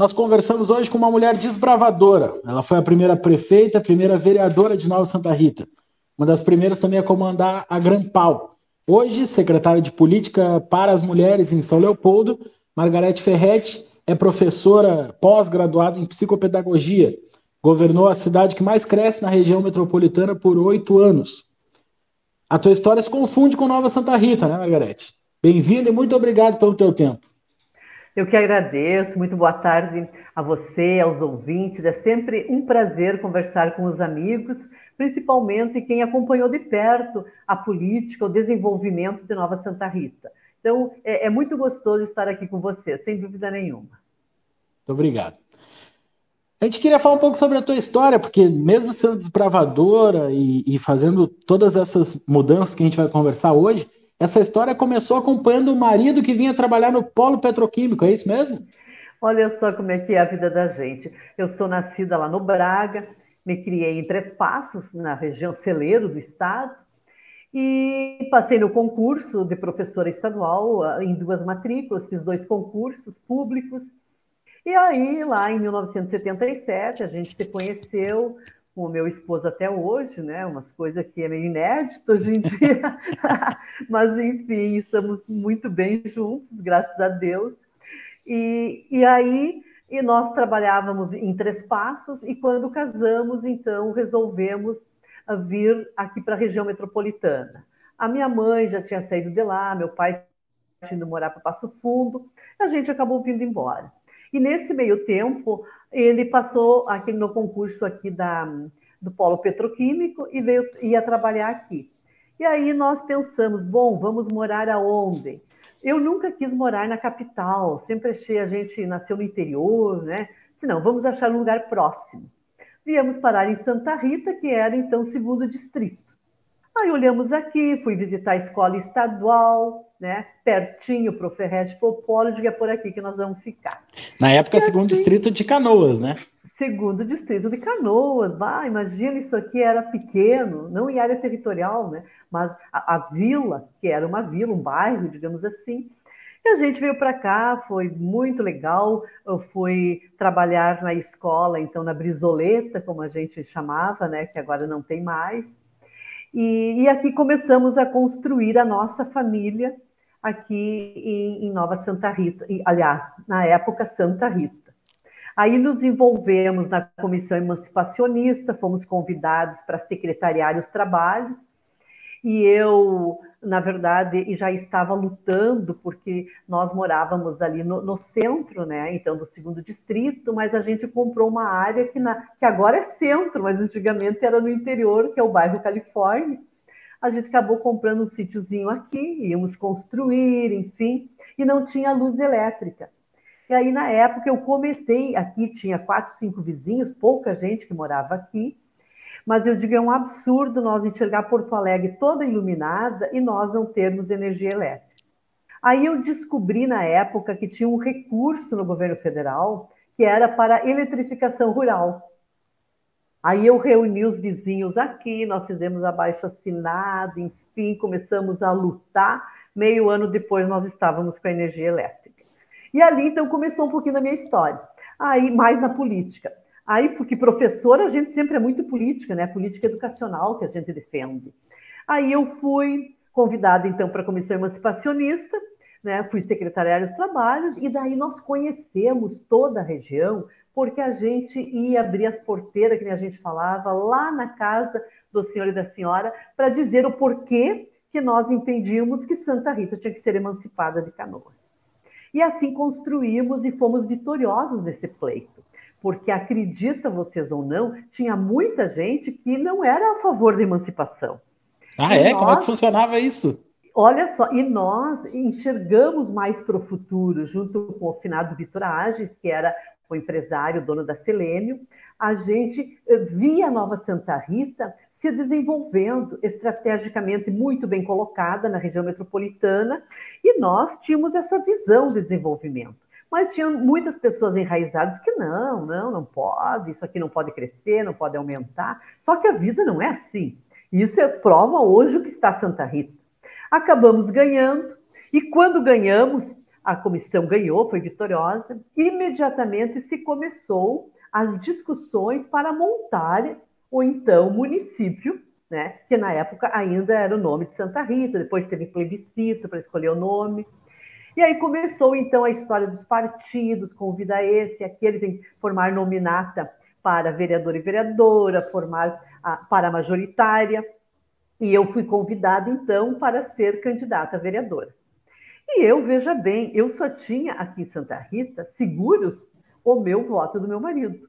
Nós conversamos hoje com uma mulher desbravadora. Ela foi a primeira prefeita, a primeira vereadora de Nova Santa Rita. Uma das primeiras também a comandar a Grampal. Hoje, secretária de Política para as Mulheres em São Leopoldo, Margarete Ferretti é professora pós-graduada em psicopedagogia. Governou a cidade que mais cresce na região metropolitana por 8 anos. A tua história se confunde com Nova Santa Rita, né, Margarete? Bem-vinda e muito obrigado pelo teu tempo. Eu que agradeço, muito boa tarde a você, aos ouvintes. É sempre um prazer conversar com os amigos, principalmente quem acompanhou de perto a política, o desenvolvimento de Nova Santa Rita. Então, é muito gostoso estar aqui com você, sem dúvida nenhuma. Muito obrigado. A gente queria falar um pouco sobre a tua história, porque mesmo sendo desbravadora e fazendo todas essas mudanças que a gente vai conversar hoje, essa história começou acompanhando o marido que vinha trabalhar no polo petroquímico, é isso mesmo? Olha só como é que é a vida da gente. Eu sou nascida lá no Braga, me criei em Três Passos, na região celeiro do estado, e passei no concurso de professora estadual em 2 matrículas, fiz 2 concursos públicos. E aí, lá em 1977, a gente se conheceu com o meu esposo até hoje, né? Umas coisas que é meio inédito hoje em dia. Mas, enfim, estamos muito bem juntos, graças a Deus. E aí, nós trabalhávamos em Três Passos e quando casamos, então, resolvemos vir aqui para a região metropolitana. A minha mãe já tinha saído de lá, meu pai tinha ido morar para Passo Fundo, a gente acabou vindo embora. E nesse meio tempo, ele passou aqui no concurso aqui do Polo Petroquímico e ia trabalhar aqui. E aí nós pensamos, bom, vamos morar aonde? Eu nunca quis morar na capital, sempre achei, a gente nasceu no interior, né? Se não, vamos achar um lugar próximo. Viemos parar em Santa Rita, que era então o 2º distrito. Aí olhamos aqui, fui visitar a escola estadual, né? Pertinho para o Ferretti Popolo, diga por aqui que nós vamos ficar. Na época, 2º distrito de Canoas, né? 2º distrito de Canoas, imagina, isso aqui era pequeno, não em área territorial, né? Mas a vila, que era uma vila, um bairro, digamos assim. E a gente veio para cá, foi muito legal. Eu fui trabalhar na escola, então, na Brizoleta, como a gente chamava, né? Que agora não tem mais. E aqui começamos a construir a nossa família aqui em Nova Santa Rita, aliás, na época Santa Rita. Aí nos envolvemos na comissão emancipacionista, fomos convidados para secretariar os trabalhos, e eu, na verdade, já estava lutando, porque nós morávamos ali no centro, né? Então, do 2º distrito, mas a gente comprou uma área que agora é centro, mas antigamente era no interior, que é o bairro Califórnia. A gente acabou comprando um sítiozinho aqui, íamos construir, enfim, e não tinha luz elétrica. E aí, na época, eu comecei, aqui tinha 4, 5 vizinhos, pouca gente que morava aqui, mas eu digo, é um absurdo nós enxergar Porto Alegre toda iluminada e nós não termos energia elétrica. Aí eu descobri na época que tinha um recurso no governo federal que era para eletrificação rural. Aí eu reuni os vizinhos aqui, nós fizemos abaixo-assinado, enfim, começamos a lutar. Meio ano depois nós estávamos com a energia elétrica. E ali então começou um pouquinho da minha história. Aí mais na política. Aí, porque professora, a gente sempre é muito política, né? Política educacional que a gente defende. Aí eu fui convidada, então, para a Comissão Emancipacionista, né? Fui secretária dos Trabalhos, e daí nós conhecemos toda a região, porque a gente ia abrir as porteiras, que a gente falava, lá na casa do senhor e da senhora, para dizer o porquê que nós entendíamos que Santa Rita tinha que ser emancipada de Canoas. E assim construímos e fomos vitoriosos nesse pleito. Porque, acredita vocês ou não, tinha muita gente que não era a favor da emancipação. Como é que funcionava isso? Olha só, e nós enxergamos mais para o futuro, junto com o finado Vitor Ages, que era o empresário, dono da Selênio, a gente via a Nova Santa Rita se desenvolvendo estrategicamente muito bem colocada na região metropolitana, e nós tínhamos essa visão de desenvolvimento. Mas tinha muitas pessoas enraizadas que não pode, isso aqui não pode crescer, não pode aumentar. Só que a vida não é assim. Isso prova hoje o que está Santa Rita. Acabamos ganhando, e quando ganhamos, a comissão ganhou, foi vitoriosa. Imediatamente se começou as discussões para montar o então município, né, que na época ainda era o nome de Santa Rita, depois teve plebiscito para escolher o nome. E aí começou, então, a história dos partidos, convida esse, aquele, tem que formar nominata para vereador e vereadora, formar para a majoritária. E eu fui convidada, então, para ser candidata a vereadora. E eu, veja bem, eu só tinha aqui em Santa Rita seguros o meu voto do meu marido.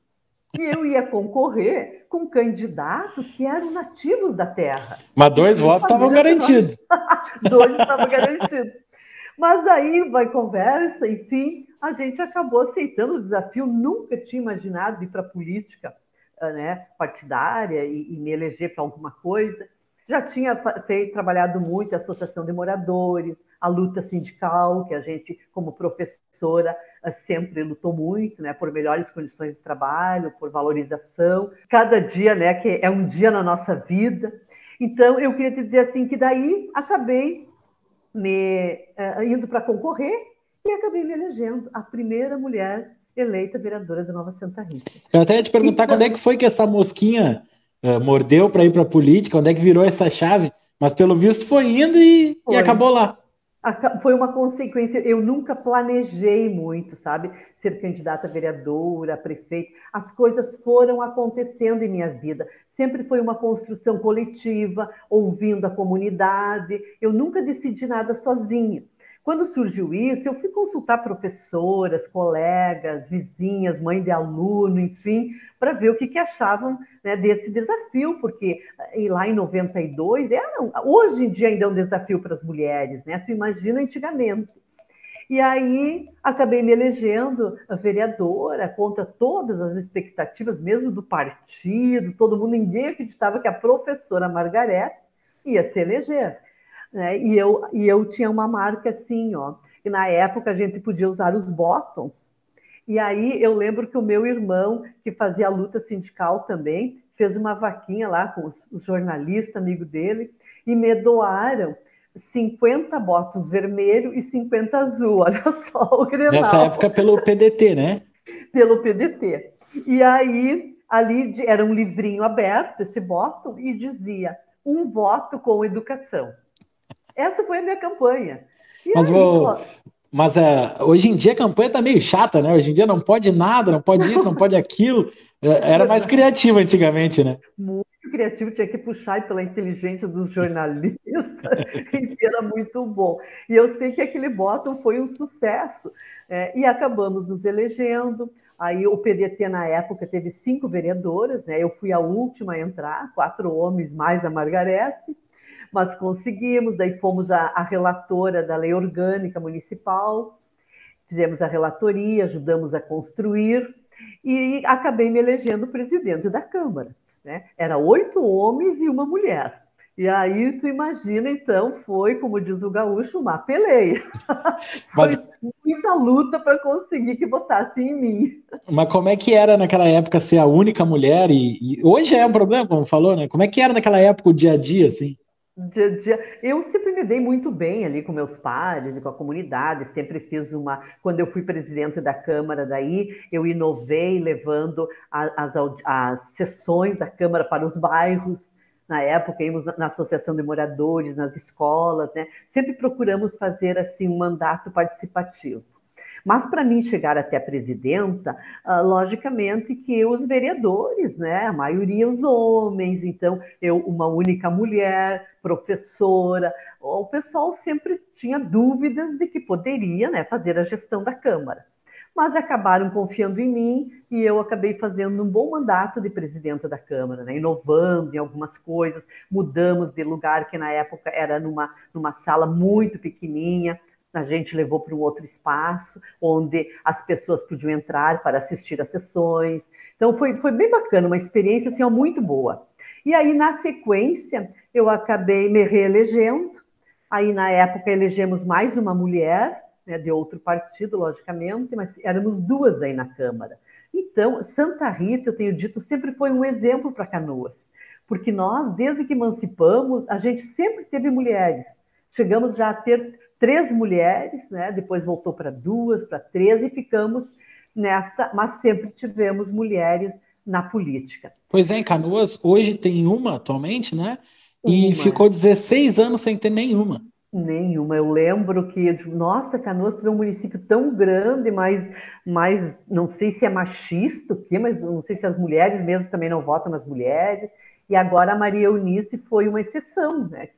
E eu ia concorrer com candidatos que eram nativos da terra. Mas 2 votos estavam garantidos. 2 estavam garantidos. Mas aí vai conversa, enfim, a gente acabou aceitando o desafio. Nunca tinha imaginado ir para a política, né, partidária e me eleger para alguma coisa. Já tinha trabalhado muito em associação de moradores, a luta sindical, que a gente, como professora, sempre lutou muito, né, por melhores condições de trabalho, por valorização. Cada dia, né, que é um dia na nossa vida. Então, eu queria te dizer assim que daí acabei indo para concorrer e acabei me elegendo a primeira mulher eleita vereadora da Nova Santa Rita. Eu até ia te perguntar quando é que foi que essa mosquinha mordeu para ir para a política, onde é que virou essa chave, mas pelo visto foi indo e acabou lá. Foi uma consequência, eu nunca planejei muito, sabe? Ser candidata a vereadora, a prefeita, as coisas foram acontecendo em minha vida. Sempre foi uma construção coletiva, ouvindo a comunidade, eu nunca decidi nada sozinha. Quando surgiu isso, eu fui consultar professoras, colegas, vizinhas, mãe de aluno, enfim, para ver o que achavam, né, desse desafio, porque lá em 92, hoje em dia ainda é um desafio para as mulheres, né? Tu imagina antigamente. E aí acabei me elegendo a vereadora contra todas as expectativas, mesmo do partido, todo mundo, ninguém acreditava que a professora Margarete ia se eleger. Né? E eu tinha uma marca assim, ó, e na época a gente podia usar os bottoms. E aí eu lembro que o meu irmão, que fazia luta sindical também, fez uma vaquinha lá com os jornalistas, amigo dele, e me doaram 50 bottoms vermelho e 50 azul. Olha só o Grenal. Nessa época pelo PDT, né? Pelo PDT. E aí, ali era um livrinho aberto, esse bottom, e dizia: um voto com educação. Essa foi a minha campanha. Mas hoje em dia a campanha tá meio chata, né? Hoje em dia não pode nada, não pode isso, não pode aquilo. Era mais criativa antigamente, né? Muito criativo, tinha que puxar pela inteligência dos jornalistas, e era muito bom. E eu sei que aquele bottom foi um sucesso, e acabamos nos elegendo. Aí o PDT, na época, teve 5 vereadoras, né? Eu fui a última a entrar, 4 homens mais a Margarete, mas conseguimos, daí fomos a relatora da lei orgânica municipal, fizemos a relatoria, ajudamos a construir, e acabei me elegendo presidente da Câmara. Né? Era 8 homens e uma mulher. E aí, tu imagina, então, foi, como diz o gaúcho, uma peleia. Foi muita luta para conseguir que votassem em mim. Mas como é que era naquela época ser a única mulher? E hoje é um problema, como falou, né? Como é que era naquela época o dia a dia, assim? Dia a dia. Eu sempre me dei muito bem ali com meus pares e com a comunidade, sempre fiz Quando eu fui presidente da Câmara, daí eu inovei levando as sessões da Câmara para os bairros. Na época, íamos na Associação de Moradores, nas escolas, né? Sempre procuramos fazer assim um mandato participativo. Mas para mim chegar até a presidenta, logicamente que os vereadores, né, a maioria os homens, então eu, uma única mulher, professora, o pessoal sempre tinha dúvidas de que poderia, né, fazer a gestão da Câmara. Mas acabaram confiando em mim e eu acabei fazendo um bom mandato de presidenta da Câmara, né, inovando em algumas coisas, mudamos de lugar, que na época era numa sala muito pequenininha, a gente levou para um outro espaço, onde as pessoas podiam entrar para assistir às sessões. Então, foi bem bacana, uma experiência assim, muito boa. E aí, na sequência, eu acabei me reelegendo. Aí, na época, elegemos mais uma mulher, né, de outro partido, logicamente, mas éramos 2 daí na Câmara. Então, Santa Rita, eu tenho dito, sempre foi um exemplo para Canoas, porque nós, desde que emancipamos, a gente sempre teve mulheres. Chegamos já a ter 3 mulheres, né? Depois voltou para 2, para 3 e ficamos nessa, mas sempre tivemos mulheres na política. Pois é, em Canoas, hoje tem uma atualmente, né? E Uma. ficou 16 anos sem ter nenhuma. Nenhuma. Eu lembro que, nossa, Canoas é um município tão grande, mas não sei se é machista, o quê, mas não sei se as mulheres mesmo também não votam nas mulheres. E agora a Maria Eunice foi uma exceção, né?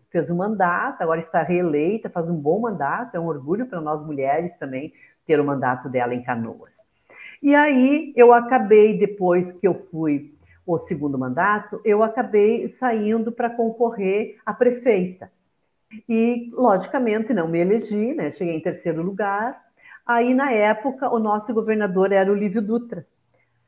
Fez um mandato, agora está reeleita, faz um bom mandato, é um orgulho para nós mulheres também ter o mandato dela em Canoas. E aí eu acabei, depois que eu fui o segundo mandato, eu acabei saindo para concorrer a prefeita. E, logicamente, não me elegi, né? Cheguei em terceiro lugar. Aí, na época, o nosso governador era o Lívio Dutra.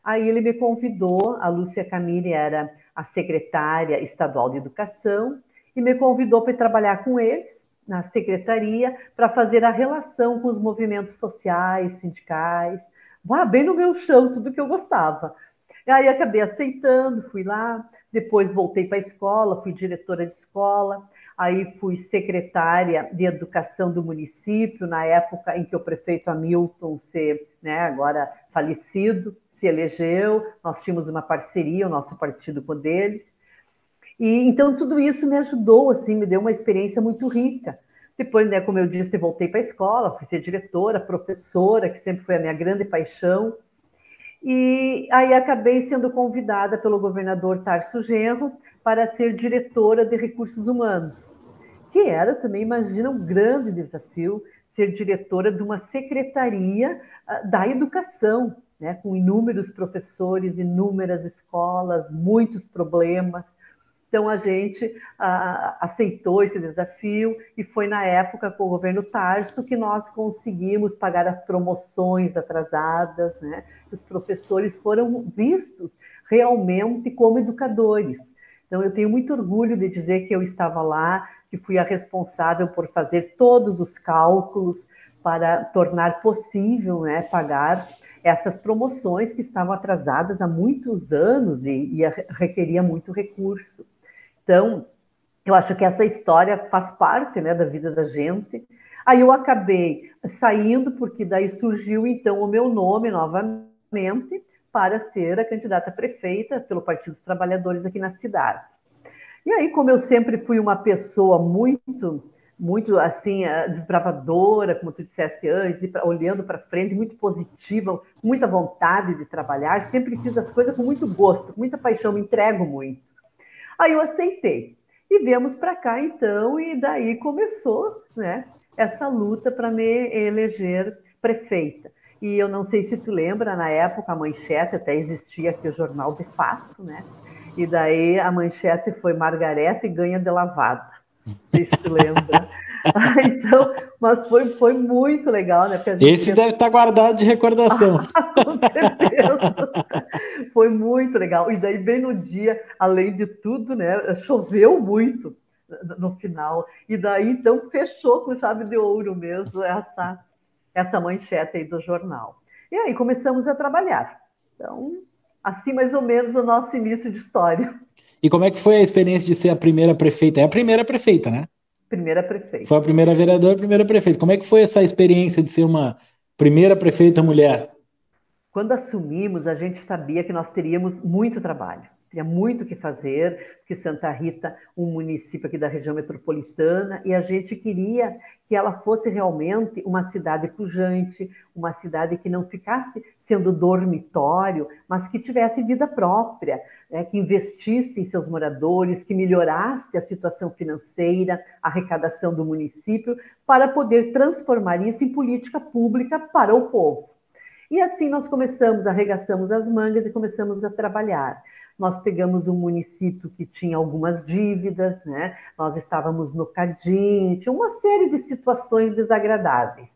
Aí ele me convidou, a Lúcia Camille era a secretária estadual de educação, e me convidou para trabalhar com eles na secretaria para fazer a relação com os movimentos sociais, sindicais, bem no meu chão, tudo que eu gostava. E aí acabei aceitando, fui lá, depois voltei para a escola, fui diretora de escola, aí fui secretária de educação do município, na época em que o prefeito Hamilton, né, agora falecido, se elegeu, nós tínhamos uma parceria, o nosso partido com eles. E então tudo isso me ajudou, assim, me deu uma experiência muito rica. Depois, né, como eu disse, voltei para a escola, fui ser diretora, professora, que sempre foi a minha grande paixão. E aí acabei sendo convidada pelo governador Tarso Genro para ser diretora de recursos humanos, que era também, imagina, um grande desafio ser diretora de uma secretaria da educação, né, com inúmeros professores, inúmeras escolas, muitos problemas. Então, a gente aceitou esse desafio e foi na época, com o governo Tarso, que nós conseguimos pagar as promoções atrasadas, né? Os professores foram vistos realmente como educadores. Então, eu tenho muito orgulho de dizer que eu estava lá, que fui a responsável por fazer todos os cálculos para tornar possível, né, pagar essas promoções que estavam atrasadas há muitos anos e requeria muito recurso. Então, eu acho que essa história faz parte, né, da vida da gente. Aí eu acabei saindo, porque daí surgiu, então, o meu nome novamente para ser a candidata a prefeita pelo Partido dos Trabalhadores aqui na cidade. E aí, como eu sempre fui uma pessoa muito assim, desbravadora, como tu disseste antes, olhando para frente, muito positiva, com muita vontade de trabalhar, sempre fiz as coisas com muito gosto, com muita paixão, me entrego muito. Aí eu aceitei. E viemos para cá, então, e daí começou, né, essa luta para me eleger prefeita. E eu não sei se tu lembra, na época, a Manchete, até existia aqui o jornal de fato, né? E daí a manchete foi Margarete ganha de lavada. Não sei se tu lembra. Então, mas foi muito legal, né? Esse deve estar guardado de recordação. Com certeza. Foi muito legal. E daí, bem no dia, além de tudo, né? Choveu muito no final. E daí, então, fechou com chave de ouro mesmo essa manchete aí do jornal. E aí começamos a trabalhar. Então, assim mais ou menos o nosso início de história. E como é que foi a experiência de ser a primeira prefeita? É a primeira prefeita, né? Primeira prefeita. Foi a primeira vereadora, a primeira prefeita. Como é que foi essa experiência de ser uma primeira prefeita mulher? Quando assumimos, a gente sabia que nós teríamos muito trabalho. Tinha muito o que fazer, porque Santa Rita, um município aqui da região metropolitana, e a gente queria que ela fosse realmente uma cidade pujante, uma cidade que não ficasse sendo dormitório, mas que tivesse vida própria, né, que investisse em seus moradores, que melhorasse a situação financeira, a arrecadação do município, para poder transformar isso em política pública para o povo. E assim nós arregaçamos as mangas e começamos a trabalhar. Nós pegamos um município que tinha algumas dívidas, né? Nós estávamos no Cadim, tinha uma série de situações desagradáveis.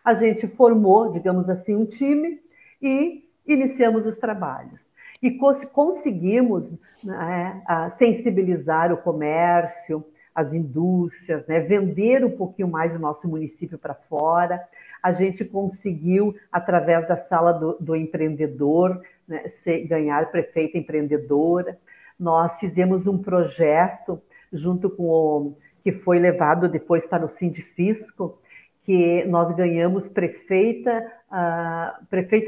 A gente formou, digamos assim, um time e iniciamos os trabalhos. E conseguimos, né, sensibilizar o comércio, as indústrias, né, vender um pouquinho mais o nosso município para fora. A gente conseguiu, através da sala do empreendedor, né, ganhar prefeita empreendedora. Nós fizemos um projeto junto com que foi levado depois para o Sindifisco, que nós ganhamos prefeita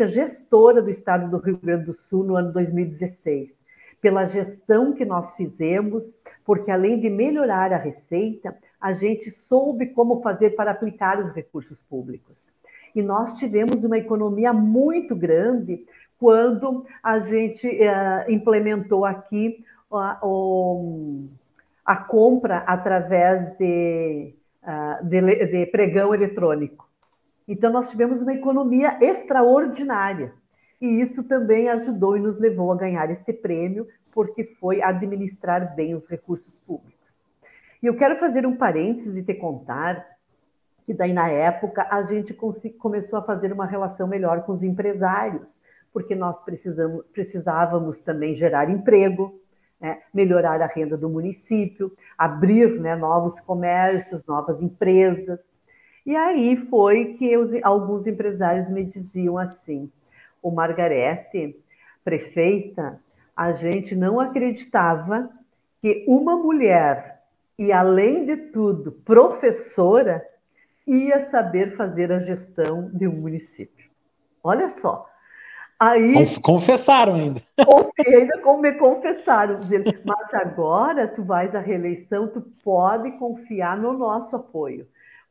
gestora do estado do Rio Grande do Sul no ano 2016, pela gestão que nós fizemos, porque além de melhorar a receita, a gente soube como fazer para aplicar os recursos públicos. E nós tivemos uma economia muito grande quando a gente implementou aqui a compra através de pregão eletrônico. Então, nós tivemos uma economia extraordinária. E isso também ajudou e nos levou a ganhar esse prêmio, porque foi administrar bem os recursos públicos. E eu quero fazer um parênteses e te contar que daí, na época, a gente começou a fazer uma relação melhor com os empresários, porque nós precisávamos também gerar emprego, né, melhorar a renda do município, abrir, né, novos comércios, novas empresas. E aí foi que alguns empresários me diziam assim: o Margarete, prefeita, a gente não acreditava que uma mulher, e além de tudo, professora, ia saber fazer a gestão de um município. Olha só. Aí, confessaram ainda. Ainda me confessaram, dizendo, mas agora tu vais à reeleição, tu pode confiar no nosso apoio,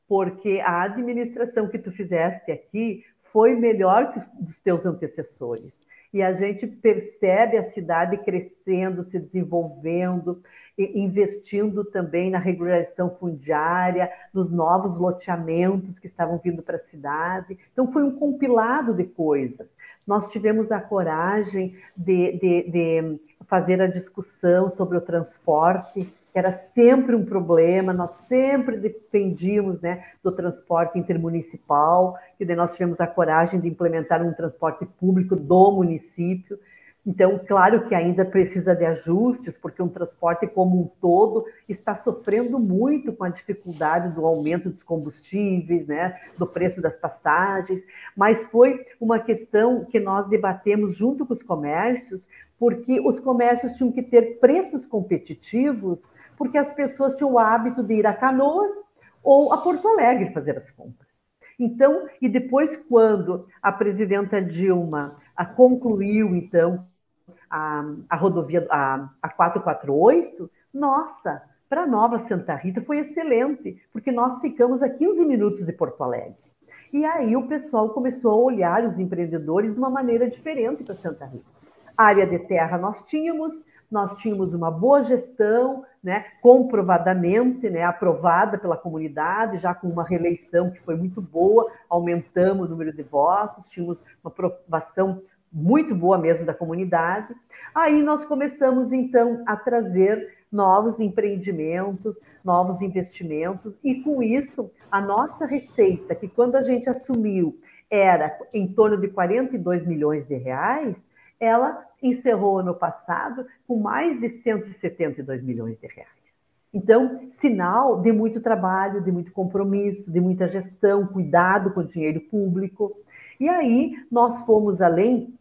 porque a administração que tu fizeste aqui foi melhor que dos teus antecessores. E a gente percebe a cidade crescendo, se desenvolvendo, investindo também na regularização fundiária, nos novos loteamentos que estavam vindo para a cidade. Então, foi um compilado de coisas. Nós tivemos a coragem de fazer a discussão sobre o transporte, que era sempre um problema, nós sempre dependíamos, né, do transporte intermunicipal, e daí nós tivemos a coragem de implementar um transporte público do município. Então, claro que ainda precisa de ajustes, porque um transporte como um todo está sofrendo muito com a dificuldade do aumento dos combustíveis, né, do preço das passagens, mas foi uma questão que nós debatemos junto com os comércios, porque os comércios tinham que ter preços competitivos, porque as pessoas tinham o hábito de ir a Canoas ou a Porto Alegre fazer as compras. Então, e depois, quando a presidenta Dilma concluiu, então, a rodovia, a 448, nossa, para Nova Santa Rita foi excelente, porque nós ficamos a 15 minutos de Porto Alegre. E aí o pessoal começou a olhar os empreendedores de uma maneira diferente para Santa Rita. A área de terra nós tínhamos uma boa gestão, né, comprovadamente, né, aprovada pela comunidade, já com uma reeleição que foi muito boa, aumentamos o número de votos, tínhamos uma aprovação muito boa mesmo da comunidade. Aí nós começamos, então, a trazer novos empreendimentos, novos investimentos, e com isso, a nossa receita, que quando a gente assumiu era em torno de 42 milhões de reais, ela encerrou ano passado com mais de 172 milhões de reais. Então, sinal de muito trabalho, de muito compromisso, de muita gestão, cuidado com o dinheiro público. E aí nós fomos além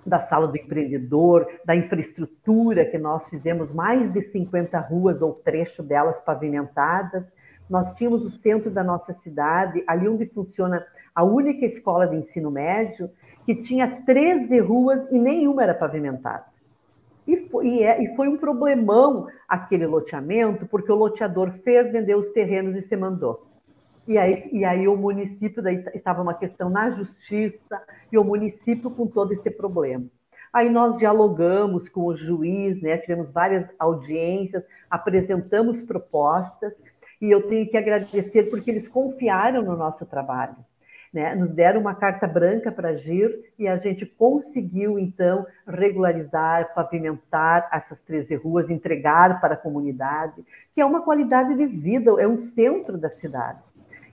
da sala do empreendedor, da infraestrutura, que nós fizemos mais de 50 ruas ou trecho delas pavimentadas. Nós tínhamos o centro da nossa cidade, ali onde funciona a única escola de ensino médio, que tinha 13 ruas e nenhuma era pavimentada. E foi um problemão aquele loteamento, porque o loteador vendeu os terrenos e se mandou. E aí o município, daí estava uma questão na justiça, e o município com todo esse problema. Aí nós dialogamos com o juiz, né? Tivemos várias audiências, apresentamos propostas, e eu tenho que agradecer porque eles confiaram no nosso trabalho, né? Nos deram uma carta branca para agir, e a gente conseguiu, então, regularizar, pavimentar essas 13 ruas, entregar para a comunidade, que é uma qualidade de vida, é um centro da cidade.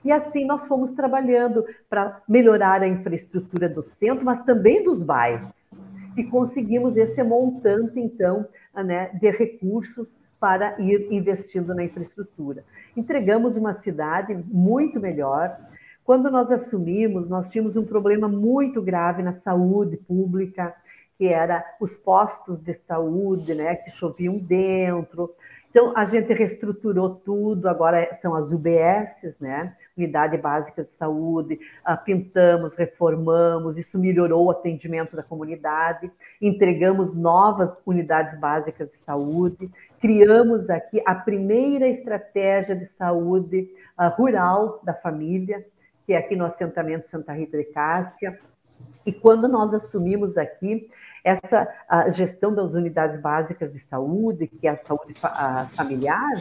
E assim nós fomos trabalhando para melhorar a infraestrutura do centro, mas também dos bairros. E conseguimos esse montante, então, né, de recursos para ir investindo na infraestrutura. Entregamos uma cidade muito melhor. Quando nós assumimos, nós tínhamos um problema muito grave na saúde pública, que era os postos de saúde, né, que choviam dentro. Então, a gente reestruturou tudo, agora são as UBSs, né? Unidade Básica de Saúde, pintamos, reformamos, isso melhorou o atendimento da comunidade, entregamos novas unidades básicas de saúde, criamos aqui a primeira estratégia de saúde rural da família, que é aqui no assentamento Santa Rita de Cássia, e quando nós assumimos aqui essa gestão das unidades básicas de saúde, que é a saúde familiar,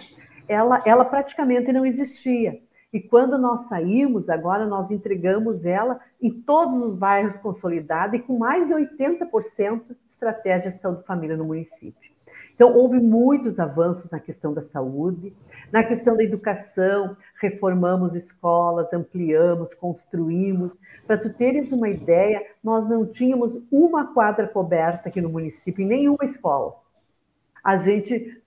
ela praticamente não existia. E quando nós saímos, agora nós entregamos ela em todos os bairros consolidados e com mais de 80% de estratégia de saúde e família no município. Então, houve muitos avanços na questão da saúde, na questão da educação, reformamos escolas, ampliamos, construímos. Para tu teres uma ideia, nós não tínhamos uma quadra coberta aqui no município, em nenhuma escola. A gente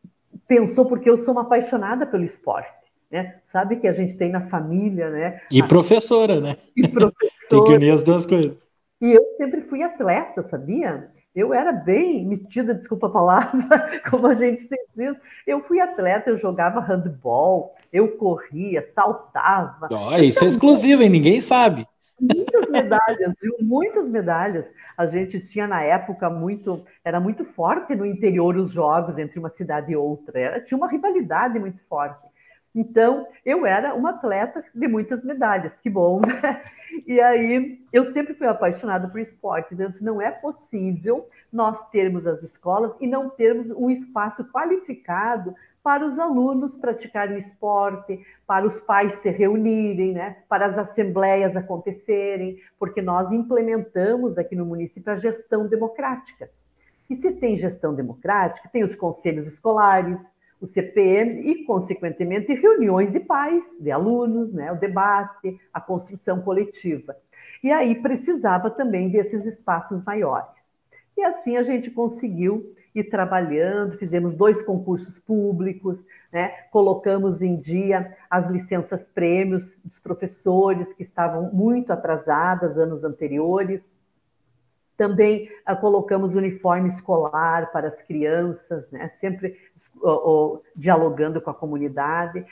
pensou, porque eu sou uma apaixonada pelo esporte, né? Sabe que a gente tem na família, né? E professora, né? E professora. Tem que unir as duas coisas. E eu sempre fui atleta, sabia? Eu era bem metida, desculpa a palavra, como a gente sempre diz. Eu fui atleta, eu jogava handball, eu corria, saltava. Isso é exclusivo, hein? Ninguém sabe. Muitas medalhas, viu? Muitas medalhas. A gente tinha na época era muito forte no interior os jogos entre uma cidade e outra. Tinha uma rivalidade muito forte. Então, eu era uma atleta de muitas medalhas, que bom, né? E aí, eu sempre fui apaixonada por esporte, então não é possível nós termos as escolas e não termos um espaço qualificado para os alunos praticarem esporte, para os pais se reunirem, né? Para as assembleias acontecerem, porque nós implementamos aqui no município a gestão democrática. E se tem gestão democrática, tem os conselhos escolares, o CPM e, consequentemente, reuniões de pais, de alunos, né, o debate, a construção coletiva. E aí precisava também desses espaços maiores. E assim a gente conseguiu ir trabalhando, fizemos 2 concursos públicos, né, colocamos em dia as licenças-prêmios dos professores que estavam muito atrasadas anos anteriores. Também colocamos uniforme escolar para as crianças, né? Sempre dialogando com a comunidade.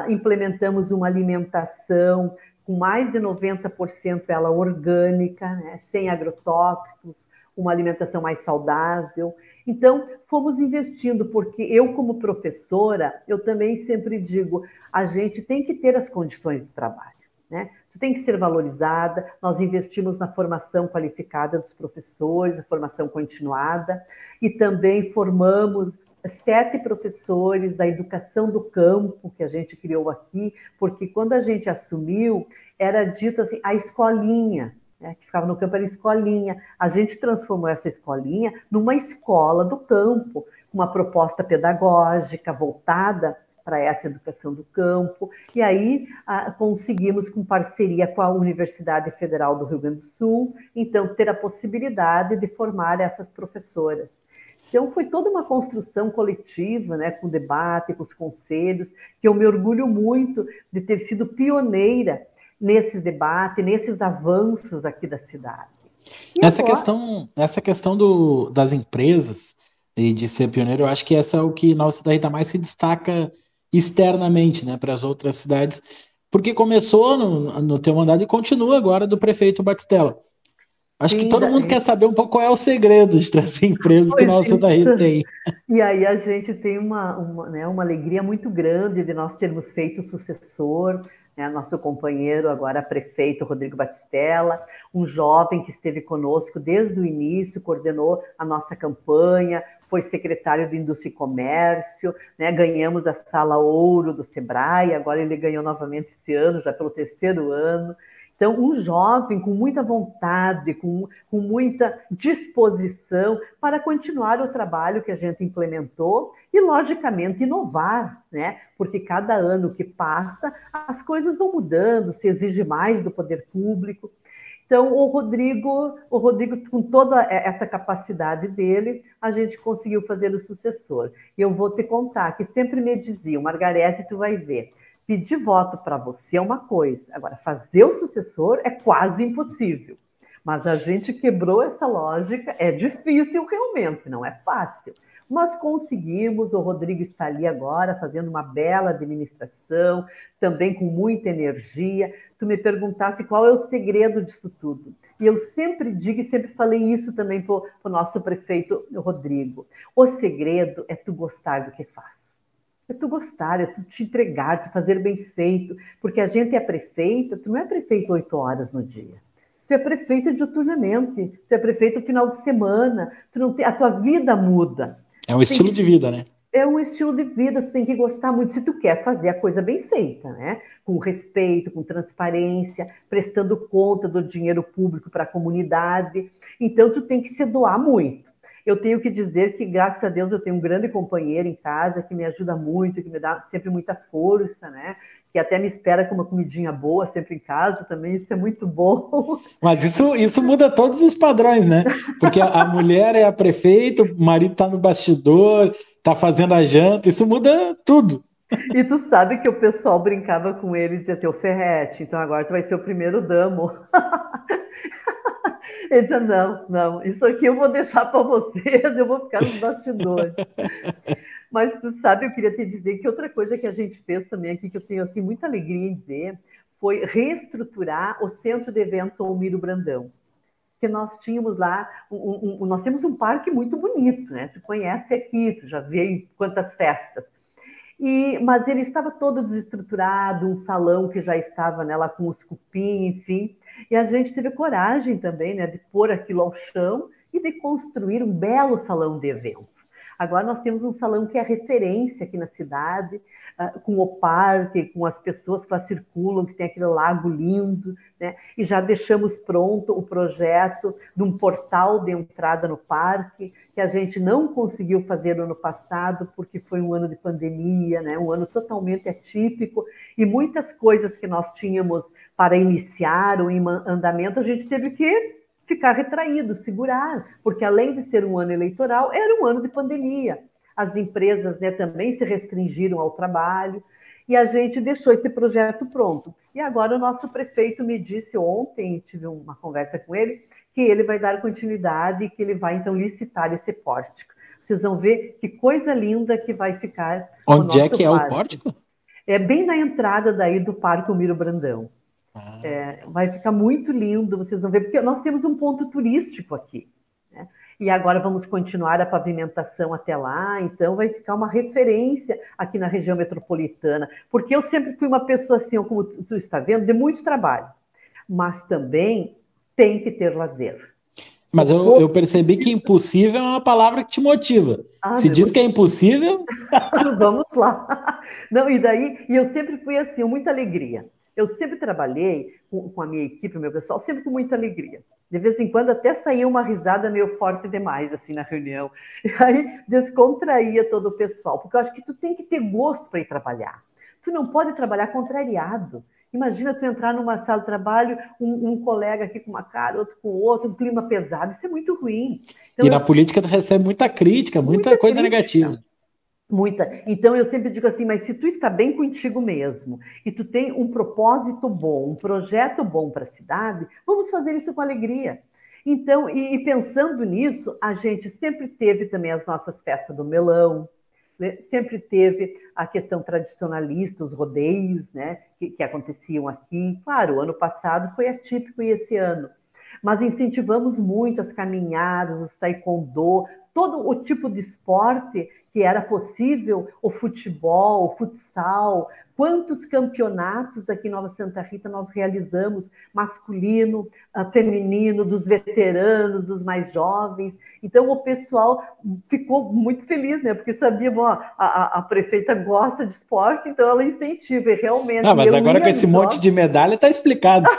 Implementamos uma alimentação com mais de 90% ela orgânica, né? Sem agrotóxicos, uma alimentação mais saudável. Então, fomos investindo, porque eu, como professora, eu também sempre digo, a gente tem que ter as condições de trabalho, né? Tem que ser valorizada. Nós investimos na formação qualificada dos professores, a formação continuada, e também formamos 7 professores da educação do campo, que a gente criou aqui, porque quando a gente assumiu, era dito assim, a escolinha, né, que ficava no campo era escolinha. A gente transformou essa escolinha numa escola do campo, com uma proposta pedagógica voltada para essa educação do campo, e aí conseguimos, com parceria com a Universidade Federal do Rio Grande do Sul, então ter a possibilidade de formar essas professoras. Então foi toda uma construção coletiva, né, com debate, com os conselhos, que eu me orgulho muito de ter sido pioneira nesses debates, nesses avanços aqui da cidade. Essa questão das empresas e de ser pioneiro, eu acho que essa é o que Nova Santa Rita mais se destaca externamente, né, para as outras cidades, porque começou no teu mandato e continua agora do prefeito Batistella. Acho que todo mundo quer saber um pouco qual é o segredo de trazer empresas que Nova Santa Rita tem. E aí a gente tem uma alegria muito grande de nós termos feito o sucessor, né, nosso companheiro, agora prefeito Rodrigo Batistella, um jovem que esteve conosco desde o início, coordenou a nossa campanha, foi secretário de Indústria e Comércio, né, ganhamos a Sala Ouro do Sebrae, agora ele ganhou novamente esse ano, já pelo 3º ano. Então, um jovem com muita vontade, com muita disposição para continuar o trabalho que a gente implementou e, logicamente, inovar, né? Porque cada ano que passa, as coisas vão mudando, se exige mais do poder público. Então, o Rodrigo, com toda essa capacidade dele, a gente conseguiu fazer o sucessor. E eu vou te contar que sempre me diziam, Margarete, tu vai ver, pedir voto para você é uma coisa, agora fazer o sucessor é quase impossível. Mas a gente quebrou essa lógica, é difícil realmente, não é fácil. Mas conseguimos, o Rodrigo está ali agora fazendo uma bela administração, também com muita energia. Tu me perguntasse qual é o segredo disso tudo. E eu sempre digo e sempre falei isso também para o nosso prefeito Rodrigo. O segredo é tu gostar do que faz. É tu gostar, é tu te entregar, tu fazer bem feito. Porque a gente é prefeita, tu não é prefeito 8 horas no dia. Tu é prefeito diuturnamente, tu é prefeito no final de semana, tu não tem, a tua vida muda. É um estilo de vida, né? É um estilo de vida, tu tem que gostar muito se tu quer fazer a coisa bem feita, né? Com respeito, com transparência, prestando conta do dinheiro público para a comunidade. Então, tu tem que se doar muito. Eu tenho que dizer que, graças a Deus, eu tenho um grande companheiro em casa que me ajuda muito, que me dá sempre muita força, né? Que até me espera com uma comidinha boa sempre em casa também, isso é muito bom. Mas isso muda todos os padrões, né? Porque a mulher é a prefeita, o marido está no bastidor, está fazendo a janta, isso muda tudo. E tu sabe que o pessoal brincava com ele e dizia assim, ô Ferrete, então agora tu vai ser o primeiro damo. Ele dizia, não, isso aqui eu vou deixar para vocês, eu vou ficar nos bastidores. Mas tu sabe, eu queria te dizer que outra coisa que a gente fez também aqui, que eu tenho assim, muita alegria em dizer, foi reestruturar o Centro de Eventos Almiro Brandão. Porque nós tínhamos lá, nós temos um parque muito bonito, né? Tu conhece aqui, tu já veio quantas festas. Mas ele estava todo desestruturado, um salão que já estava, né, lá com os cupim, enfim. E a gente teve coragem também, né, de pôr aquilo ao chão e de construir um belo salão de eventos. Agora nós temos um salão que é referência aqui na cidade, com o parque, com as pessoas que lá circulam, que tem aquele lago lindo, né? E já deixamos pronto o projeto de um portal de entrada no parque, que a gente não conseguiu fazer no ano passado, porque foi um ano de pandemia, né? Um ano totalmente atípico, e muitas coisas que nós tínhamos para iniciar ou em andamento, a gente teve que ficar retraído, segurar, porque além de ser um ano eleitoral, era um ano de pandemia. As empresas, né, também se restringiram ao trabalho e a gente deixou esse projeto pronto. E agora o nosso prefeito me disse ontem, tive uma conversa com ele, que ele vai dar continuidade e que ele vai então licitar esse pórtico. Vocês vão ver que coisa linda que vai ficar. Onde é que é o pórtico? É bem na entrada daí do Parque Almiro Brandão. Vai ficar muito lindo, vocês vão ver, porque nós temos um ponto turístico aqui, né? E agora vamos continuar a pavimentação até lá, então vai ficar uma referência aqui na região metropolitana, porque eu sempre fui uma pessoa assim, como tu está vendo, de muito trabalho, mas também tem que ter lazer. Mas eu percebi que impossível é uma palavra que te motiva. Se diz que é impossível... Vamos lá. Não, e eu sempre fui assim, com muita alegria. Eu sempre trabalhei com a minha equipe, o meu pessoal, sempre com muita alegria. De vez em quando até saía uma risada meio forte demais, assim, na reunião. E aí descontraía todo o pessoal, porque eu acho que tu tem que ter gosto para ir trabalhar. Tu não pode trabalhar contrariado. Imagina tu entrar numa sala de trabalho, um colega aqui com uma cara, outro com outra, um clima pesado. Isso é muito ruim. Então, na política tu recebe muita crítica, muita coisa negativa. Muita. Então, eu sempre digo assim, mas se tu está bem contigo mesmo e tu tem um propósito bom, um projeto bom para a cidade, vamos fazer isso com alegria. Então, e pensando nisso, a gente sempre teve também as nossas festas do melão, né? Sempre teve a questão tradicionalista, os rodeios, né, que aconteciam aqui. Claro, o ano passado foi atípico e esse ano. Mas incentivamos muito as caminhadas, os taekwondo, todo o tipo de esporte que era possível, o futebol, o futsal. Quantos campeonatos aqui em Nova Santa Rita nós realizamos, masculino, feminino, dos veteranos, dos mais jovens. Então o pessoal ficou muito feliz, né? Porque sabia, a prefeita gosta de esporte, então ela incentiva, e realmente... Não, mas agora com esse monte de medalha está explicado.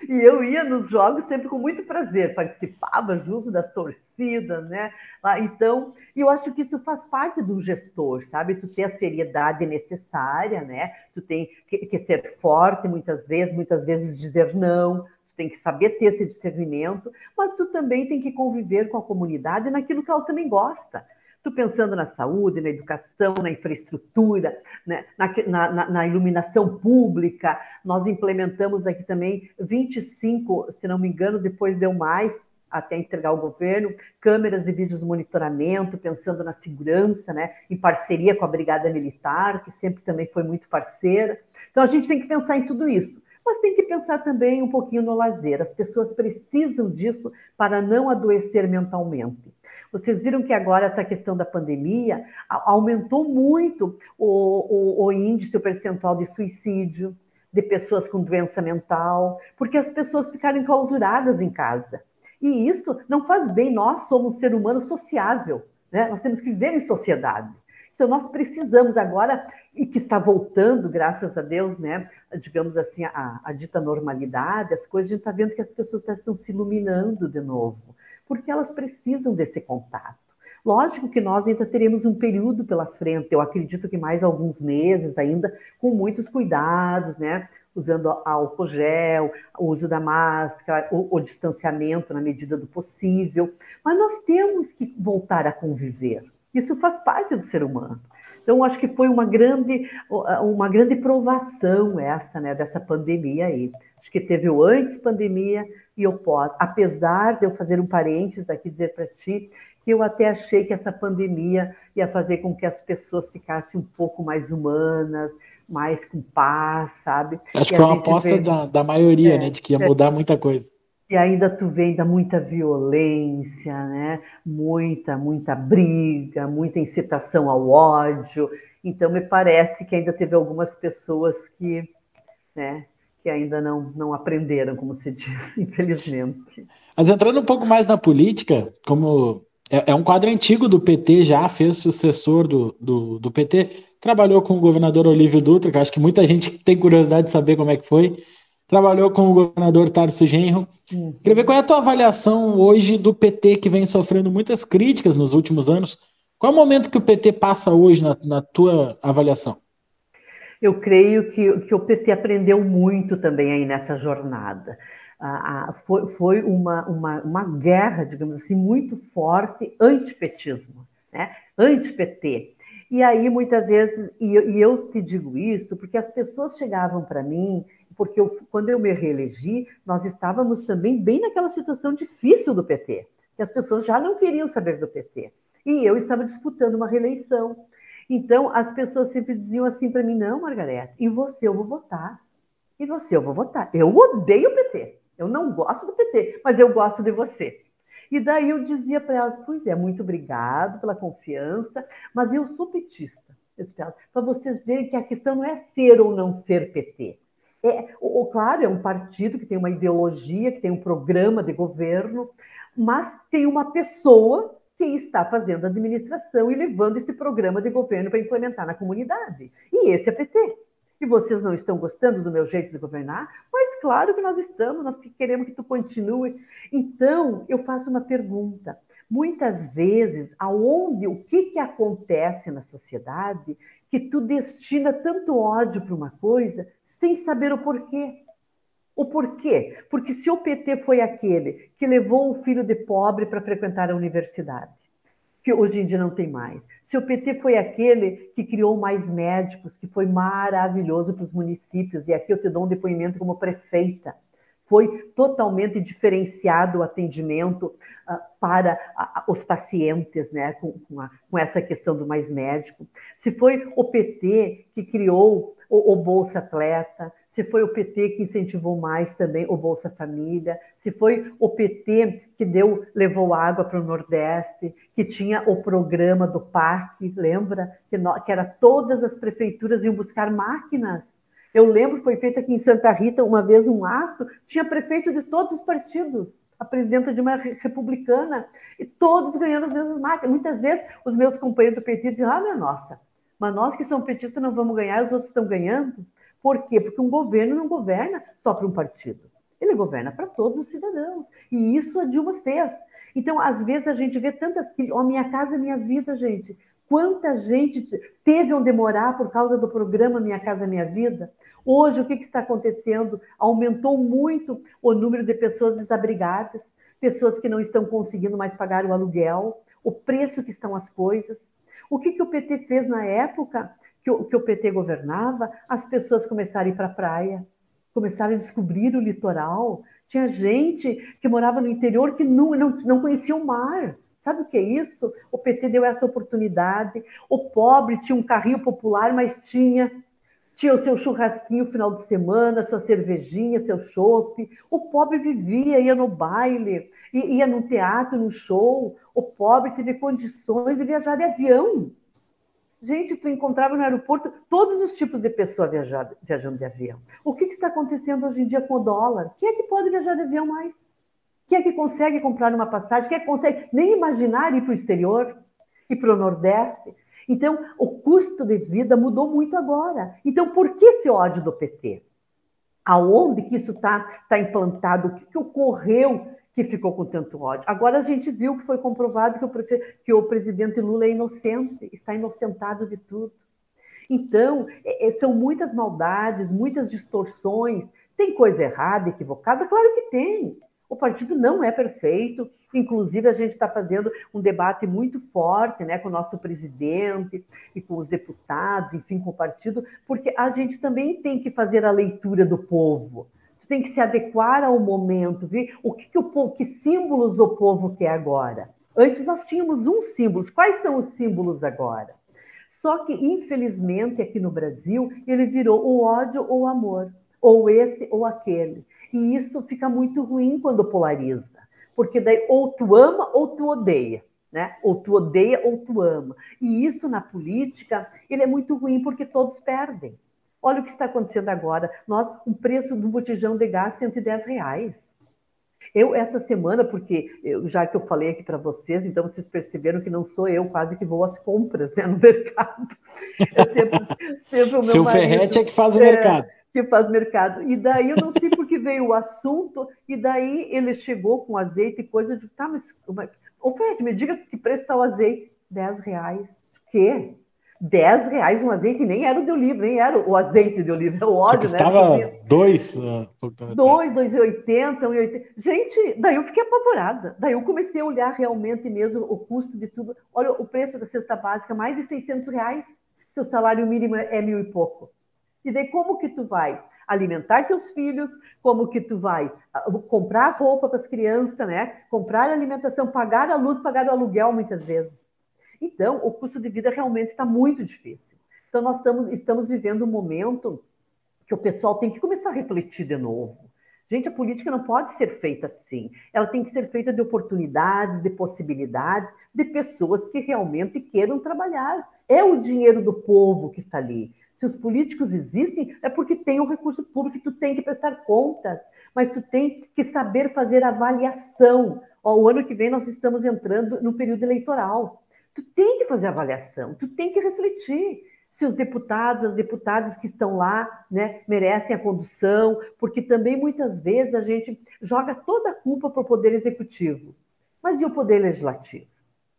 E eu ia nos jogos sempre com muito prazer, participava junto das torcidas, né? Então, eu acho que isso faz parte do gestor, sabe? Tu ter a seriedade necessária, né? Tu tem que ser forte muitas vezes dizer não, tu tem que saber ter esse discernimento, mas tu também tem que conviver com a comunidade naquilo que ela também gosta. Tu pensando na saúde, na educação, na infraestrutura, né? na iluminação pública, nós implementamos aqui também 25, se não me engano, depois deu mais, até entregar ao governo, câmeras de vídeos de monitoramento, pensando na segurança, né, em parceria com a Brigada Militar, que sempre também foi muito parceira. Então, a gente tem que pensar em tudo isso. Mas tem que pensar também um pouquinho no lazer. As pessoas precisam disso para não adoecer mentalmente. Vocês viram que agora essa questão da pandemia aumentou muito o índice, o percentual de suicídio, de pessoas com doença mental, porque as pessoas ficaram enclausuradas em casa. E isso não faz bem. Nós somos um ser humano sociável, né? Nós temos que viver em sociedade. Então, nós precisamos agora, e que está voltando, graças a Deus, né, digamos assim, a dita normalidade, as coisas, a gente está vendo que as pessoas estão se iluminando de novo, porque elas precisam desse contato. Lógico que nós ainda teremos um período pela frente, eu acredito que mais alguns meses ainda, com muitos cuidados, né, usando álcool gel, o uso da máscara, o distanciamento na medida do possível, mas nós temos que voltar a conviver. Isso faz parte do ser humano. Então, acho que foi uma grande provação essa, né, dessa pandemia aí. Acho que teve o antes pandemia e o pós. Apesar de eu fazer um parênteses aqui, dizer para ti que eu até achei que essa pandemia ia fazer com que as pessoas ficassem um pouco mais humanas, mais com paz, sabe? Acho E que a foi uma gente aposta vê, da maioria, né, de que ia mudar muita coisa. e ainda tu vê ainda muita violência, né? Muita briga, muita incitação ao ódio. Então, me parece que ainda teve algumas pessoas que, né, que ainda não aprenderam, como se diz, infelizmente. Mas entrando um pouco mais na política, como é um quadro antigo do PT, já fez sucessor do PT, trabalhou com o governador Olívio Dutra, que acho que muita gente tem curiosidade de saber como é que foi, trabalhou com o governador Tarcísio Genro. Queria ver qual é a tua avaliação hoje do PT, que vem sofrendo muitas críticas nos últimos anos. Qual é o momento que o PT passa hoje na tua avaliação? Eu creio que o PT aprendeu muito também aí nessa jornada. Foi uma guerra, digamos assim, muito forte antipetismo, né? Anti-PT. E aí, muitas vezes, e eu te digo isso porque as pessoas chegavam para mim, porque quando eu me reelegi, nós estávamos também bem naquela situação difícil do PT, que as pessoas já não queriam saber do PT. E eu estava disputando uma reeleição. Então, as pessoas sempre diziam assim para mim: não, Margareta, em você eu vou votar. Em você eu vou votar. Eu odeio o PT. Eu não gosto do PT, mas eu gosto de você. E daí eu dizia para elas: pois é, muito obrigado pela confiança, mas eu sou petista. Eu disse para elas: para vocês verem que a questão não é ser ou não ser PT. Claro, é um partido que tem uma ideologia, que tem um programa de governo, mas tem uma pessoa que está fazendo a administração e levando esse programa de governo para implementar na comunidade. E esse é PT. E vocês não estão gostando do meu jeito de governar? Mas claro que nós estamos, nós queremos que tu continue. Então, eu faço uma pergunta. Muitas vezes, o que acontece na sociedade que tu destina tanto ódio para uma coisa sem saber o porquê? O porquê? Porque se o PT foi aquele que levou o filho de pobre para frequentar a universidade, que hoje em dia não tem mais. Se o PT foi aquele que criou mais médicos, que foi maravilhoso para os municípios, e aqui eu te dou um depoimento como prefeita, foi totalmente diferenciado o atendimento para os pacientes, né, com essa questão do mais médico. Se foi o PT que criou o Bolsa Atleta, se foi o PT que incentivou mais também o Bolsa Família, se foi o PT que levou água para o Nordeste, que tinha o programa do PAC, lembra? Que era todas as prefeituras iam buscar máquinas. Eu lembro, foi feito aqui em Santa Rita uma vez um ato, tinha prefeito de todos os partidos, a presidenta de uma republicana, e todos ganhando as mesmas máquinas. Muitas vezes os meus companheiros do PT diziam: ah, minha nossa, mas nós que somos petistas não vamos ganhar, os outros estão ganhando. Por quê? Porque um governo não governa só para um partido. Ele governa para todos os cidadãos. E isso a Dilma fez. Então, às vezes, a gente vê tantas críticas. Minha casa, minha vida, gente. Quanta gente teve onde morar por causa do programa Minha Casa Minha Vida? Hoje, o que está acontecendo? Aumentou muito o número de pessoas desabrigadas, pessoas que não estão conseguindo mais pagar o aluguel, o preço que estão as coisas. O que o PT fez na época que o PT governava? As pessoas começaram a ir para a praia, começaram a descobrir o litoral, Tinha gente que morava no interior que não conhecia o mar. Sabe o que é isso? O PT deu essa oportunidade. O pobre tinha um carrinho popular, mas tinha o seu churrasquinho no final de semana, sua cervejinha, seu chopp. O pobre vivia, ia no baile, ia no teatro, no show. O pobre teve condições de viajar de avião. Gente, tu encontrava no aeroporto todos os tipos de pessoas viajando de avião. O que está acontecendo hoje em dia com o dólar? Quem é que pode viajar de avião mais? Quem é que consegue comprar uma passagem? Quem é que consegue nem imaginar ir para o exterior? Ir para o Nordeste? Então, o custo de vida mudou muito agora. Então, por que esse ódio do PT? Aonde que isso está implantado? O que ocorreu que ficou com tanto ódio? Agora a gente viu que foi comprovado que o presidente Lula é inocente, está inocentado de tudo. Então, são muitas maldades, muitas distorções. Tem coisa errada, equivocada? Claro que tem. O partido não é perfeito, inclusive a gente está fazendo um debate muito forte, né, com o nosso presidente e com os deputados, enfim, com o partido, porque a gente também tem que fazer a leitura do povo. Tu tem que se adequar ao momento, ver que símbolos o povo quer agora. Antes nós tínhamos uns símbolos. Quais são os símbolos agora? Só que, infelizmente, aqui no Brasil, ele virou o ódio ou o amor, ou esse ou aquele. E isso fica muito ruim quando polariza, porque daí ou tu ama ou tu odeia, né? Ou tu odeia ou tu ama. E isso na política, ele é muito ruim porque todos perdem. Olha o que está acontecendo agora. O preço do botijão de gás, R$110. Essa semana, já que eu falei aqui para vocês, então vocês perceberam que não sou eu quase que vou às compras, né, no mercado. Sempre o meu Seu marido, Ferretti é que faz o mercado. Que faz mercado. E daí eu não sei por que veio o assunto, e daí ele chegou com azeite e coisa, eu digo, tá, mas... Ô, Ferretti, me diga que preço está o azeite. R$10. O quê? R$10 um azeite, nem era o de oliva, nem era o azeite de oliva, é o óleo, que custava né? dois, 2,80, 1,80. Gente, daí eu fiquei apavorada. Daí eu comecei a olhar realmente mesmo o custo de tudo. Olha, o preço da cesta básica, mais de R$600. Seu salário mínimo é 1.000 e pouco. E daí como que tu vai alimentar teus filhos, como que tu vai comprar roupa para as crianças, né? Comprar alimentação, pagar a luz, pagar o aluguel muitas vezes. Então, o custo de vida realmente está muito difícil. Então, nós estamos vivendo um momento que o pessoal tem que começar a refletir de novo. Gente, a política não pode ser feita assim. Ela tem que ser feita de oportunidades, de possibilidades, de pessoas que realmente queiram trabalhar. É o dinheiro do povo que está ali. Se os políticos existem, é porque tem um recurso público, tu tem que prestar contas, mas tu tem que saber fazer avaliação. O ano que vem nós estamos entrando no período eleitoral. Tu tem que fazer avaliação, tu tem que refletir se os deputados, as deputadas que estão lá, né, merecem a condução, porque também muitas vezes a gente joga toda a culpa para o Poder Executivo. Mas e o Poder Legislativo?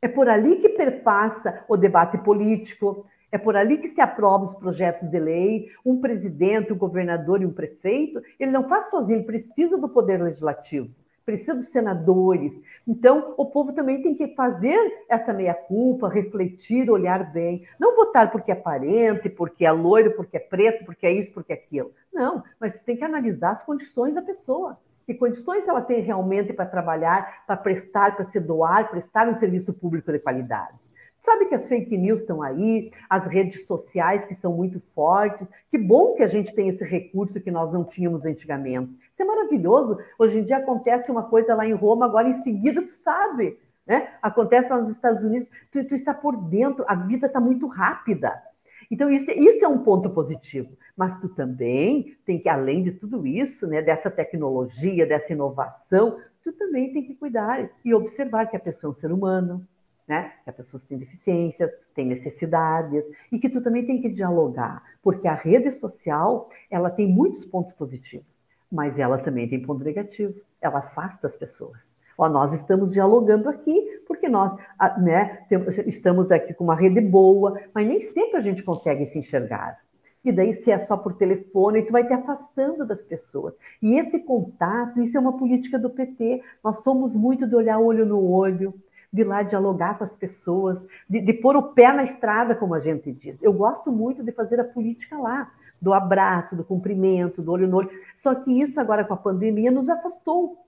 É por ali que perpassa o debate político, é por ali que se aprova os projetos de lei, um presidente, um governador e um prefeito, ele não faz sozinho, ele precisa do Poder Legislativo. Precisa dos senadores. Então, o povo também tem que fazer essa meia-culpa, refletir, olhar bem. Não votar porque é parente, porque é loiro, porque é preto, porque é isso, porque é aquilo. Não, mas tem que analisar as condições da pessoa. Que condições ela tem realmente para trabalhar, para prestar, para se doar, prestar um serviço público de qualidade. Sabe que as fake news estão aí, as redes sociais que são muito fortes. Que bom que a gente tem esse recurso que nós não tínhamos antigamente. Isso é maravilhoso. Hoje em dia acontece uma coisa lá em Roma, agora em seguida tu sabe, né? Acontece lá nos Estados Unidos, tu está por dentro, a vida está muito rápida. Então isso é um ponto positivo. Mas tu também tem que, além de tudo isso, né, dessa tecnologia, dessa inovação, tu também tem que cuidar e observar que a pessoa é um ser humano, né? Que as pessoas têm deficiências, têm necessidades, e que tu também tem que dialogar, porque a rede social, ela tem muitos pontos positivos, mas ela também tem ponto negativo, ela afasta as pessoas. Nós estamos dialogando aqui, porque nós, né, estamos aqui com uma rede boa, mas nem sempre a gente consegue se enxergar. E daí, se é só por telefone, tu vai te afastando das pessoas. E esse contato, isso é uma política do PT. Nós somos muito de olhar olho no olho, de ir lá dialogar com as pessoas, de pôr o pé na estrada, como a gente diz. Eu gosto muito de fazer a política lá, do abraço, do cumprimento, do olho no olho. Só que isso agora com a pandemia nos afastou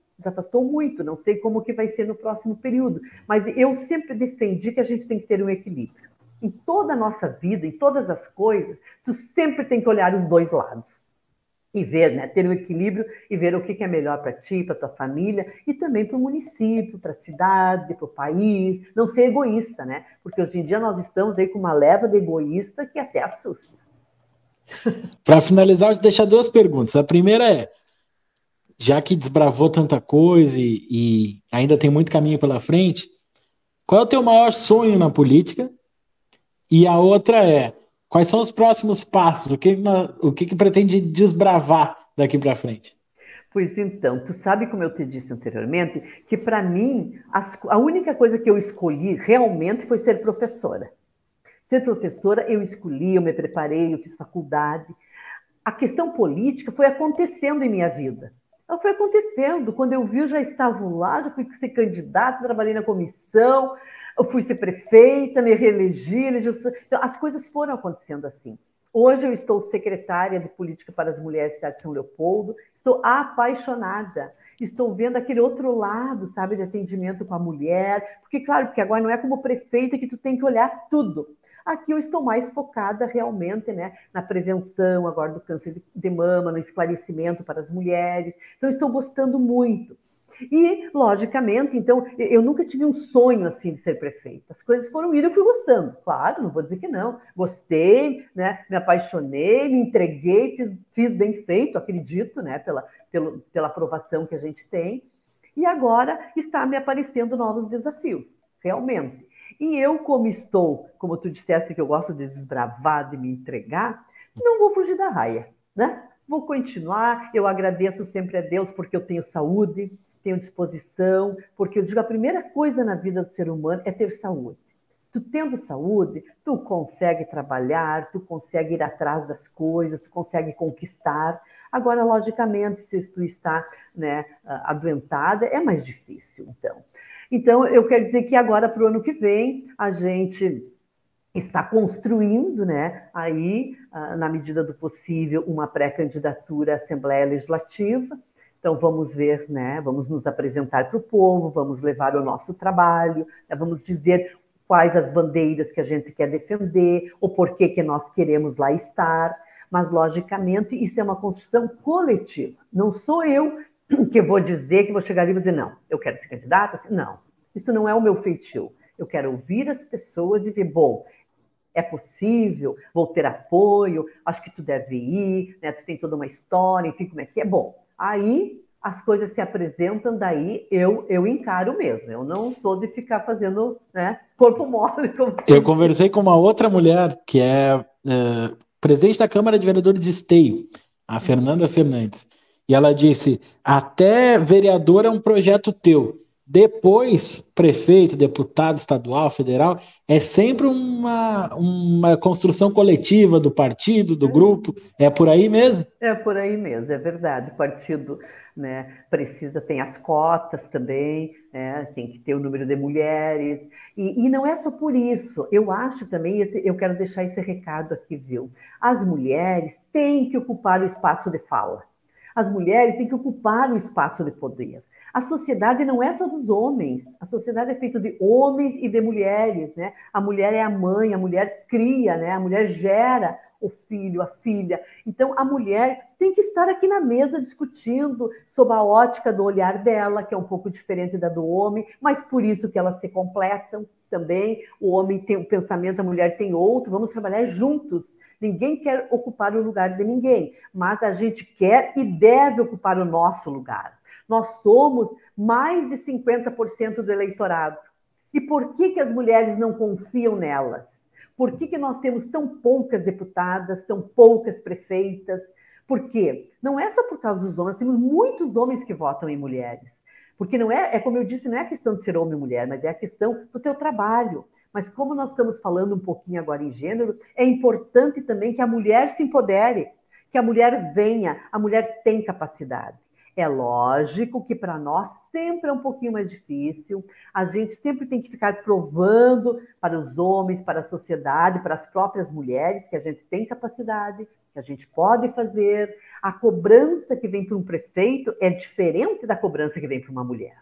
muito. Não sei como que vai ser no próximo período, mas eu sempre defendi que a gente tem que ter um equilíbrio. Em toda a nossa vida, em todas as coisas, tu sempre tem que olhar os dois lados e ver, né, ter o equilíbrio e ver o que é melhor para ti, para tua família e também para o município, para a cidade, para o país. Não ser egoísta, né? Porque hoje em dia nós estamos aí com uma leva de egoísta que até assusta. Para finalizar, eu vou deixar duas perguntas. A primeira é, já que desbravou tanta coisa e ainda tem muito caminho pela frente, qual é o teu maior sonho na política? E a outra é, quais são os próximos passos? O que pretende desbravar daqui para frente? Pois então, tu sabe como eu te disse anteriormente, que para mim a única coisa que eu escolhi realmente foi ser professora. Ser professora eu escolhi, eu me preparei, eu fiz faculdade. A questão política foi acontecendo em minha vida. Ela foi acontecendo. Quando eu vi, eu já estava lá, já fui ser candidata, trabalhei na comissão, eu fui ser prefeita, me reelegi. Então, as coisas foram acontecendo assim. Hoje eu estou secretária de Política para as Mulheres da cidade de São Leopoldo, estou apaixonada. Estou vendo aquele outro lado, sabe, de atendimento com a mulher. Porque, claro, porque agora não é como prefeita que tu tem que olhar tudo. Aqui eu estou mais focada realmente, né, na prevenção agora do câncer de mama, no esclarecimento para as mulheres. Então, estou gostando muito. E, logicamente, então, eu nunca tive um sonho assim de ser prefeita. As coisas foram indo, eu fui gostando. Claro, não vou dizer que não. Gostei, né, me apaixonei, me entreguei, fiz bem feito, acredito, né, pela aprovação que a gente tem. E agora está me aparecendo novos desafios, realmente. E eu, como estou, como tu disseste que eu gosto de desbravar, de me entregar, não vou fugir da raia, né? Vou continuar, eu agradeço sempre a Deus porque eu tenho saúde, tenho disposição, porque eu digo, a primeira coisa na vida do ser humano é ter saúde. Tu tendo saúde, tu consegue trabalhar, tu consegue ir atrás das coisas, tu consegue conquistar. Agora, logicamente, se tu está, né, adoentada, é mais difícil, então. Então, eu quero dizer que agora, para o ano que vem, a gente está construindo, né, aí, na medida do possível, uma pré-candidatura à Assembleia Legislativa. Então, vamos ver, né, vamos nos apresentar para o povo, vamos levar o nosso trabalho, né, vamos dizer quais as bandeiras que a gente quer defender, o porquê que nós queremos lá estar, mas, logicamente, isso é uma construção coletiva. Não sou eu que vou dizer, que vou chegar ali e vou dizer, não, eu quero ser candidata? Não, isso não é o meu feitio. Eu quero ouvir as pessoas e ver, bom, é possível, vou ter apoio, acho que tu deve ir, né? Tu tem toda uma história, enfim, como é que é? Bom, aí as coisas se apresentam, daí eu encaro mesmo. Eu não sou de ficar fazendo, né, corpo mole. Como Eu conversei com uma outra mulher que é presidente da Câmara de Vereadores de Esteio, a Fernanda Fernandes. E ela disse: até vereador é um projeto teu. Depois, prefeito, deputado estadual, federal, é sempre uma construção coletiva do partido, do grupo. É por aí mesmo? É por aí mesmo, é verdade. O partido, né, precisa, tem as cotas também, né, tem que ter o número de mulheres. E não é só por isso. Eu acho também, eu quero deixar esse recado aqui, viu? As mulheres têm que ocupar o espaço de fala. As mulheres têm que ocupar o espaço de poder. A sociedade não é só dos homens, a sociedade é feita de homens e de mulheres, né? A mulher é a mãe, a mulher cria, né? A mulher gera o filho, a filha. Então, a mulher tem que estar aqui na mesa discutindo sob a ótica do olhar dela, que é um pouco diferente da do homem, mas por isso que elas se completam também. O homem tem um pensamento, a mulher tem outro, vamos trabalhar juntos. Ninguém quer ocupar o lugar de ninguém, mas a gente quer e deve ocupar o nosso lugar. Nós somos mais de 50% do eleitorado. E por que as mulheres não confiam nelas? Por que nós temos tão poucas deputadas, tão poucas prefeitas? Por quê? Não é só por causa dos homens, temos muitos homens que votam em mulheres. Porque não é como eu disse, não é a questão de ser homem ou mulher, mas é a questão do teu trabalho. Mas como nós estamos falando um pouquinho agora em gênero, é importante também que a mulher se empodere, que a mulher venha, a mulher tem capacidade. É lógico que para nós sempre é um pouquinho mais difícil, a gente sempre tem que ficar provando para os homens, para a sociedade, para as próprias mulheres, que a gente tem capacidade, que que a gente pode fazer. A cobrança que vem para um prefeito é diferente da cobrança que vem para uma mulher.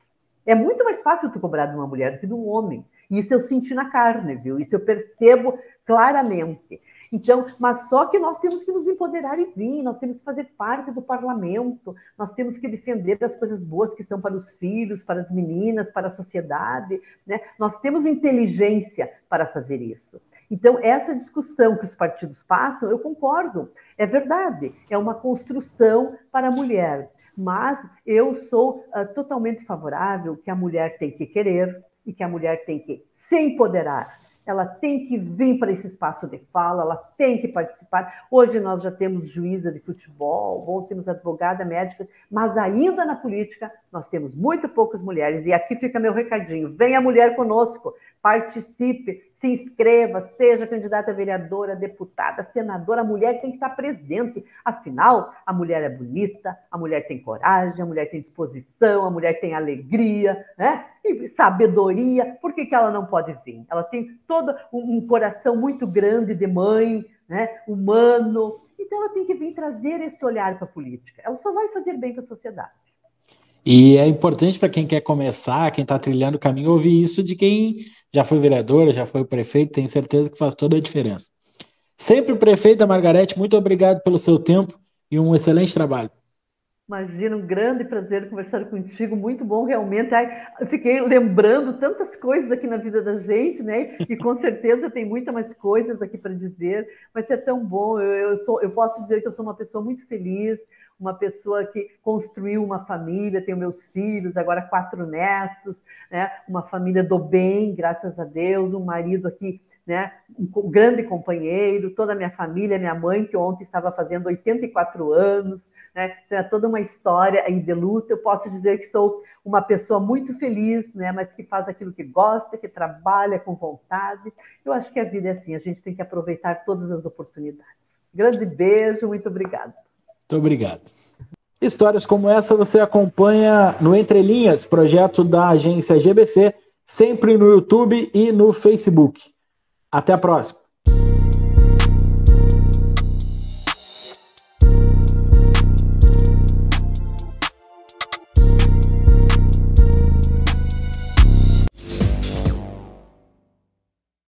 É muito mais fácil tu cobrar de uma mulher do que de um homem. Isso eu senti na carne, viu? Isso eu percebo claramente. Então, mas só que nós temos que nos empoderar e vir, nós temos que fazer parte do parlamento, nós temos que defender as coisas boas que são para os filhos, para as meninas, para a sociedade, né? Nós temos inteligência para fazer isso. Então, essa discussão que os partidos passam, eu concordo, é verdade, é uma construção para a mulher, mas eu sou totalmente favorável que a mulher tem que querer e que a mulher tem que se empoderar. Ela tem que vir para esse espaço de fala, ela tem que participar. Hoje nós já temos juíza de futebol, temos advogada, médica, mas ainda na política nós temos muito poucas mulheres. E aqui fica meu recadinho, venha mulher conosco, participe, se inscreva, seja candidata a vereadora, deputada, senadora, a mulher tem que estar presente. Afinal, a mulher é bonita, a mulher tem coragem, a mulher tem disposição, a mulher tem alegria, né? E sabedoria. Por que ela não pode vir? Ela tem todo um coração muito grande de mãe, né? Humano. Então ela tem que vir trazer esse olhar para a política. Ela só vai fazer bem para a sociedade. E é importante para quem quer começar, quem está trilhando o caminho, ouvir isso de quem já foi vereadora, já foi prefeito, tenho certeza que faz toda a diferença. Sempre, prefeita Margarete, muito obrigado pelo seu tempo e um excelente trabalho. Imagina, um grande prazer conversar contigo, muito bom realmente. Eu fiquei lembrando tantas coisas aqui na vida da gente, né? E com certeza tem muitas mais coisas aqui para dizer, mas é tão bom. Eu posso dizer que eu sou uma pessoa muito feliz, uma pessoa que construiu uma família, tenho meus filhos, agora 4 netos, né? Uma família do bem, graças a Deus, um marido aqui, né? Um grande companheiro, toda a minha família, minha mãe, que ontem estava fazendo 84 anos, né? Então é toda uma história aí de luta. Eu posso dizer que sou uma pessoa muito feliz, né? Mas que faz aquilo que gosta, que trabalha com vontade. Eu acho que a vida é assim, a gente tem que aproveitar todas as oportunidades. Grande beijo, muito obrigada. Muito obrigado. Histórias como essa você acompanha no Entre Linhas, projeto da agência GBC, sempre no YouTube e no Facebook. Até a próxima.